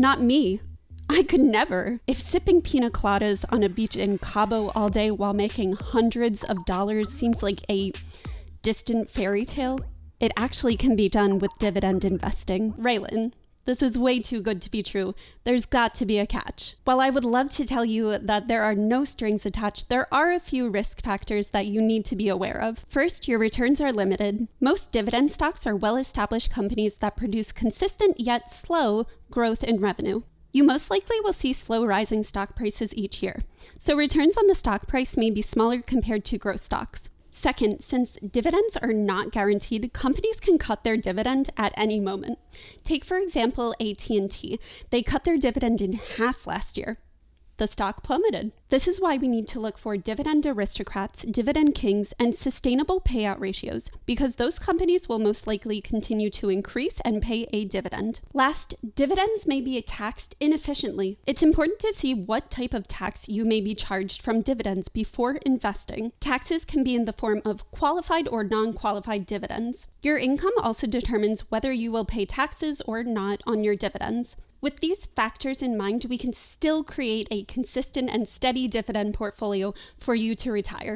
Not me. I could never. If sipping pina coladas on a beach in Cabo all day while making hundreds of dollars seems like a distant fairy tale, it actually can be done with dividend investing. Raylan, this is way too good to be true. There's got to be a catch. While I would love to tell you that there are no strings attached, there are a few risk factors that you need to be aware of. First, your returns are limited. Most dividend stocks are well-established companies that produce consistent yet slow growth in revenue. You most likely will see slow rising stock prices each year, so returns on the stock price may be smaller compared to growth stocks. Second, since dividends are not guaranteed, companies can cut their dividend at any moment. Take, for example, AT&T. They cut their dividend in half last year. The stock plummeted. This is why we need to look for dividend aristocrats, dividend kings, and sustainable payout ratios, because those companies will most likely continue to increase and pay a dividend. Last, dividends may be taxed inefficiently. It's important to see what type of tax you may be charged from dividends before investing. Taxes can be in the form of qualified or non-qualified dividends. Your income also determines whether you will pay taxes or not on your dividends. With these factors in mind, we can still create a consistent and steady dividend portfolio for you to retire.